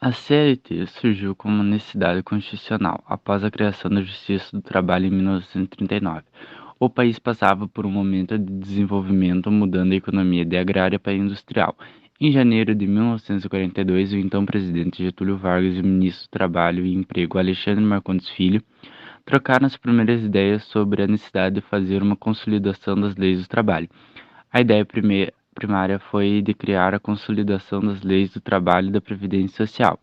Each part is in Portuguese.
A CLT surgiu como uma necessidade constitucional após a criação da Justiça do Trabalho em 1939. O país passava por um momento de desenvolvimento, mudando a economia de agrária para industrial. Em janeiro de 1942, o então presidente Getúlio Vargas e o ministro do Trabalho e Emprego Alexandre Marcondes Filho trocaram as primeiras ideias sobre a necessidade de fazer uma consolidação das leis do trabalho. A ideia primária foi de criar a consolidação das leis do trabalho e da previdência social.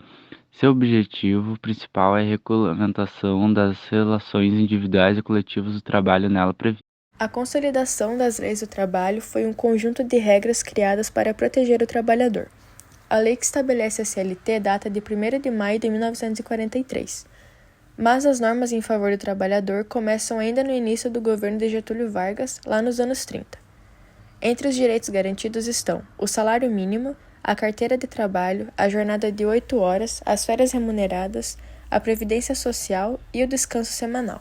Seu objetivo principal é a regulamentação das relações individuais e coletivas do trabalho nela previstas. A consolidação das leis do trabalho foi um conjunto de regras criadas para proteger o trabalhador. A lei que estabelece a CLT data de 1º de maio de 1943, mas as normas em favor do trabalhador começam ainda no início do governo de Getúlio Vargas, lá nos anos 30. Entre os direitos garantidos estão o salário mínimo, a carteira de trabalho, a jornada de 8 horas, as férias remuneradas, a previdência social e o descanso semanal.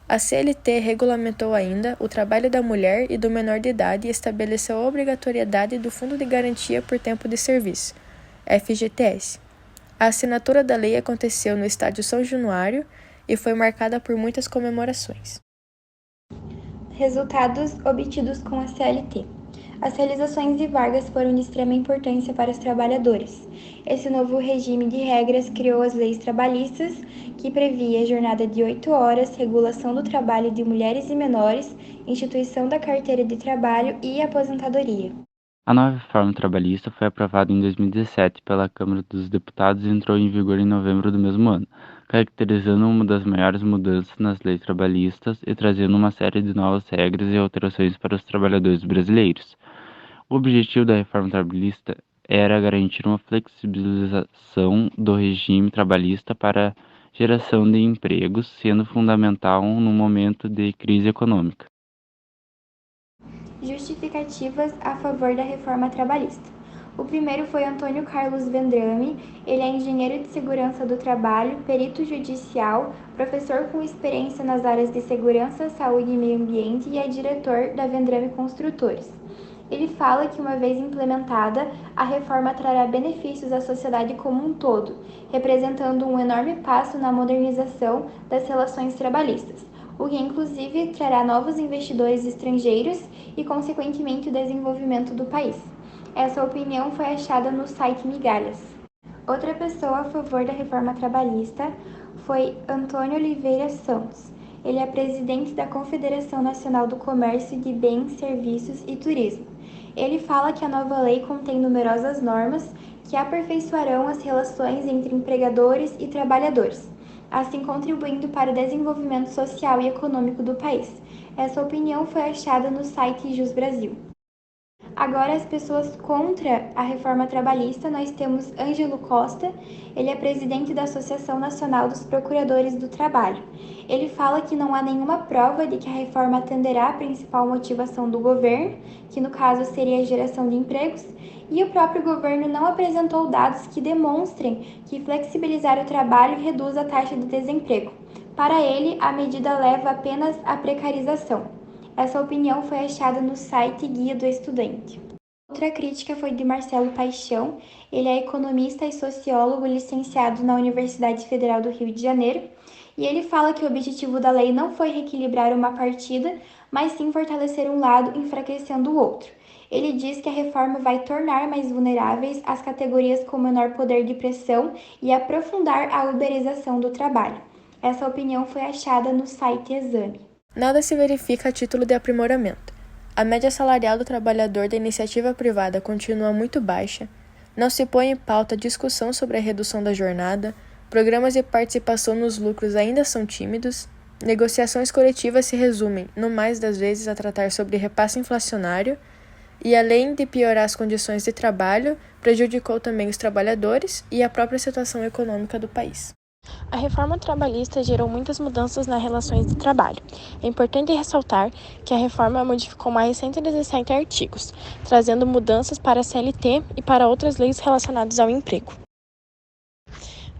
A CLT regulamentou ainda o trabalho da mulher e do menor de idade e estabeleceu a obrigatoriedade do Fundo de Garantia por Tempo de Serviço, FGTS. A assinatura da lei aconteceu no Estádio São Januário e foi marcada por muitas comemorações. Resultados obtidos com a CLT. As realizações de Vargas foram de extrema importância para os trabalhadores. Esse novo regime de regras criou as leis trabalhistas, que previa jornada de 8 horas, regulação do trabalho de mulheres e menores, instituição da carteira de trabalho e aposentadoria. A nova reforma trabalhista foi aprovada em 2017 pela Câmara dos Deputados e entrou em vigor em novembro do mesmo ano, caracterizando uma das maiores mudanças nas leis trabalhistas e trazendo uma série de novas regras e alterações para os trabalhadores brasileiros. O objetivo da reforma trabalhista era garantir uma flexibilização do regime trabalhista para a geração de empregos, sendo fundamental no momento de crise econômica. Justificativas a favor da reforma trabalhista. O primeiro foi Antônio Carlos Vendrame. Ele é engenheiro de segurança do trabalho, perito judicial, professor com experiência nas áreas de segurança, saúde e meio ambiente e é diretor da Vendrame Construtores. Ele fala que, uma vez implementada, a reforma trará benefícios à sociedade como um todo, representando um enorme passo na modernização das relações trabalhistas, o que inclusive trará novos investidores estrangeiros e, consequentemente, o desenvolvimento do país. Essa opinião foi achada no site Migalhas. Outra pessoa a favor da reforma trabalhista foi Antônio Oliveira Santos. Ele é presidente da Confederação Nacional do Comércio de Bens, Serviços e Turismo. Ele fala que a nova lei contém numerosas normas que aperfeiçoarão as relações entre empregadores e trabalhadores, assim contribuindo para o desenvolvimento social e econômico do país. Essa opinião foi achada no site Jus Brasil. Agora, as pessoas contra a reforma trabalhista, nós temos Ângelo Costa. Ele é presidente da Associação Nacional dos Procuradores do Trabalho. Ele fala que não há nenhuma prova de que a reforma atenderá à principal motivação do governo, que no caso seria a geração de empregos, e o próprio governo não apresentou dados que demonstrem que flexibilizar o trabalho reduz a taxa de desemprego. Para ele, a medida leva apenas à precarização. Essa opinião foi achada no site Guia do Estudante. Outra crítica foi de Marcelo Paixão. Ele é economista e sociólogo licenciado na Universidade Federal do Rio de Janeiro, e ele fala que o objetivo da lei não foi reequilibrar uma partida, mas sim fortalecer um lado, enfraquecendo o outro. Ele diz que a reforma vai tornar mais vulneráveis as categorias com menor poder de pressão e aprofundar a uberização do trabalho. Essa opinião foi achada no site Exame. Nada se verifica a título de aprimoramento. A média salarial do trabalhador da iniciativa privada continua muito baixa, não se põe em pauta a discussão sobre a redução da jornada, programas de participação nos lucros ainda são tímidos, negociações coletivas se resumem, no mais das vezes, a tratar sobre repasse inflacionário, e além de piorar as condições de trabalho, prejudicou também os trabalhadores e a própria situação econômica do país. A reforma trabalhista gerou muitas mudanças nas relações de trabalho. É importante ressaltar que a reforma modificou mais 117 artigos, trazendo mudanças para a CLT e para outras leis relacionadas ao emprego.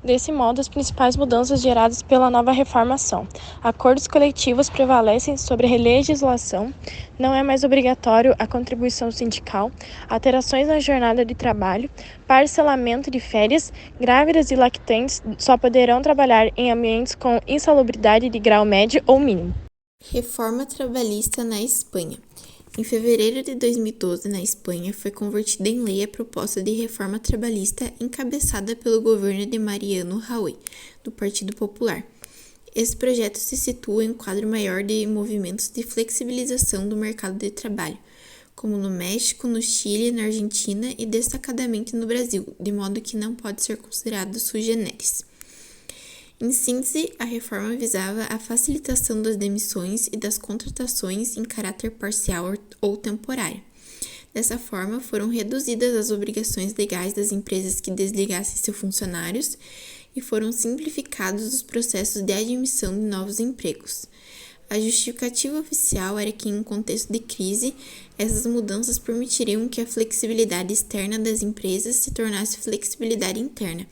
Desse modo, as principais mudanças geradas pela nova reforma são: acordos coletivos prevalecem sobre a legislação, não é mais obrigatório a contribuição sindical, alterações na jornada de trabalho, parcelamento de férias, grávidas e lactantes só poderão trabalhar em ambientes com insalubridade de grau médio ou mínimo. Reforma trabalhista na Espanha. Em fevereiro de 2012, na Espanha, foi convertida em lei a proposta de reforma trabalhista encabeçada pelo governo de Mariano Rajoy, do Partido Popular. Esse projeto se situa em um quadro maior de movimentos de flexibilização do mercado de trabalho, como no México, no Chile, na Argentina e destacadamente no Brasil, de modo que não pode ser considerado sui generis. Em síntese, a reforma visava a facilitação das demissões e das contratações em caráter parcial ou temporário. Dessa forma, foram reduzidas as obrigações legais das empresas que desligassem seus funcionários e foram simplificados os processos de admissão de novos empregos. A justificativa oficial era que, em um contexto de crise, essas mudanças permitiriam que a flexibilidade externa das empresas se tornasse flexibilidade interna,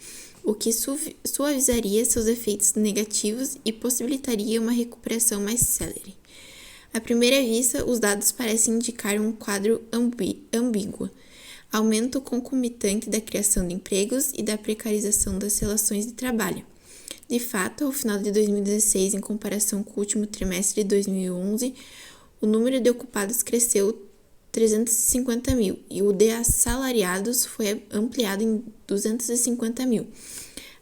o que suavizaria seus efeitos negativos e possibilitaria uma recuperação mais célere. À primeira vista, os dados parecem indicar um quadro ambíguo: aumento concomitante da criação de empregos e da precarização das relações de trabalho. De fato, ao final de 2016, em comparação com o último trimestre de 2011, o número de ocupados cresceu 350 mil e o de assalariados foi ampliado em 250 mil.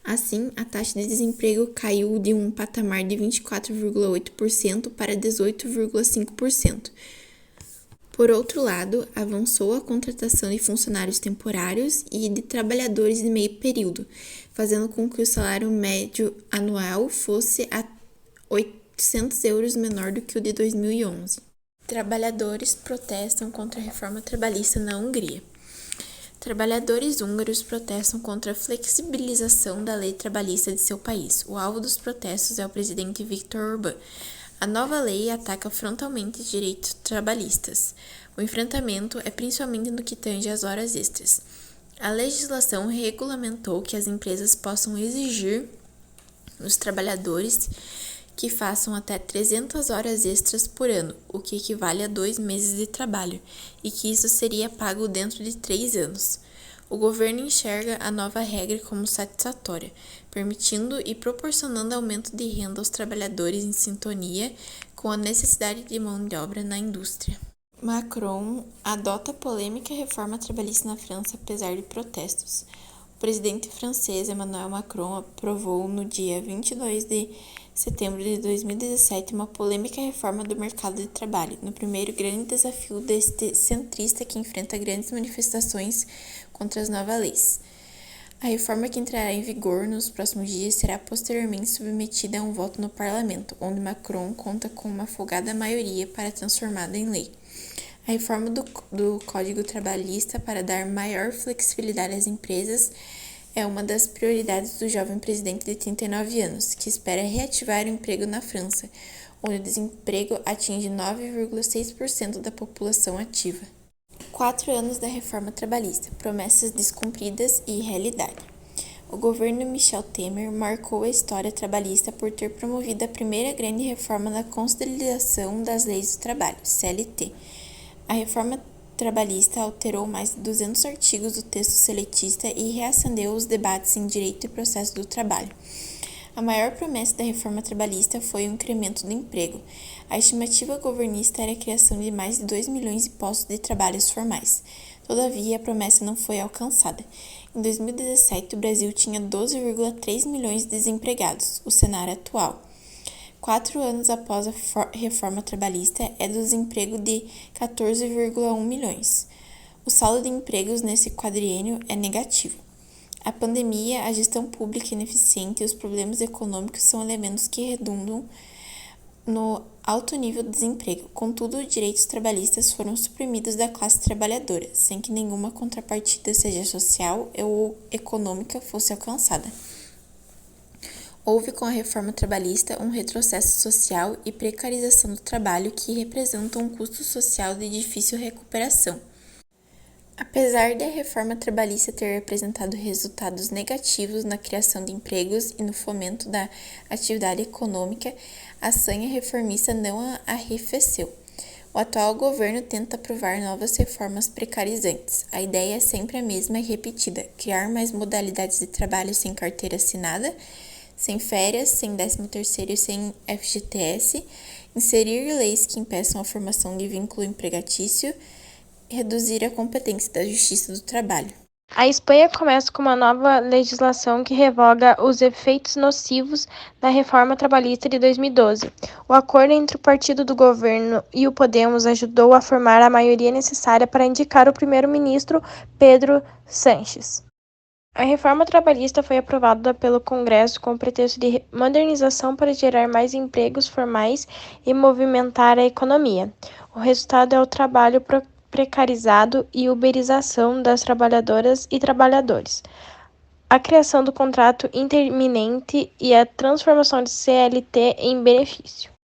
Assim, a taxa de desemprego caiu de um patamar de 24,8% para 18,5%. Por outro lado, avançou a contratação de funcionários temporários e de trabalhadores de meio período, fazendo com que o salário médio anual fosse a 800 euros menor do que o de 2011. Trabalhadores protestam contra a reforma trabalhista na Hungria. Trabalhadores húngaros protestam contra a flexibilização da lei trabalhista de seu país. O alvo dos protestos é o presidente Viktor Orbán. A nova lei ataca frontalmente direitos trabalhistas. O enfrentamento é principalmente no que tange às horas extras. A legislação regulamentou que as empresas possam exigir dos trabalhadores que façam até 300 horas extras por ano, o que equivale a 2 meses de trabalho, e que isso seria pago dentro de 3 anos. O governo enxerga a nova regra como satisfatória, permitindo e proporcionando aumento de renda aos trabalhadores em sintonia com a necessidade de mão de obra na indústria. Macron adota a polêmica reforma trabalhista na França apesar de protestos. O presidente francês Emmanuel Macron aprovou no dia 22 de setembro de 2017 uma polêmica reforma do mercado de trabalho, no primeiro grande desafio deste centrista que enfrenta grandes manifestações contra as novas leis. A reforma, que entrará em vigor nos próximos dias, será posteriormente submetida a um voto no parlamento, onde Macron conta com uma folgada maioria para transformá-la em lei. A reforma do Código Trabalhista para dar maior flexibilidade às empresas é uma das prioridades do jovem presidente de 39 anos, que espera reativar o emprego na França, onde o desemprego atinge 9,6% da população ativa. 4 anos da reforma trabalhista, promessas descumpridas e realidade. O governo Michel Temer marcou a história trabalhista por ter promovido a primeira grande reforma da Consolidação das Leis do Trabalho, CLT. A reforma trabalhista alterou mais de 200 artigos do texto seletista e reacendeu os debates em direito e processo do trabalho. A maior promessa da reforma trabalhista foi o incremento do emprego. A estimativa governista era a criação de mais de 2 milhões de postos de trabalhos formais. Todavia, a promessa não foi alcançada. Em 2017, o Brasil tinha 12,3 milhões de desempregados, o cenário atual. 4 anos após a reforma trabalhista, é do desemprego de 14,1 milhões. O saldo de empregos nesse quadriênio é negativo. A pandemia, a gestão pública ineficiente e os problemas econômicos são elementos que redundam no alto nível de desemprego. Contudo, os direitos trabalhistas foram suprimidos da classe trabalhadora, sem que nenhuma contrapartida, seja social ou econômica, fosse alcançada. Houve com a reforma trabalhista um retrocesso social e precarização do trabalho que representam um custo social de difícil recuperação. Apesar da reforma trabalhista ter apresentado resultados negativos na criação de empregos e no fomento da atividade econômica, a sanha reformista não a arrefeceu. O atual governo tenta aprovar novas reformas precarizantes. A ideia é sempre a mesma e repetida: criar mais modalidades de trabalho sem carteira assinada, sem férias, sem 13º e sem FGTS, inserir leis que impeçam a formação de vínculo empregatício, reduzir a competência da Justiça do Trabalho. A Espanha começa com uma nova legislação que revoga os efeitos nocivos da reforma trabalhista de 2012. O acordo entre o partido do governo e o Podemos ajudou a formar a maioria necessária para indicar o primeiro-ministro Pedro Sánchez. A reforma trabalhista foi aprovada pelo Congresso com o pretexto de modernização para gerar mais empregos formais e movimentar a economia. O resultado é o trabalho precarizado e uberização das trabalhadoras e trabalhadores, a criação do contrato intermitente e a transformação de CLT em benefício.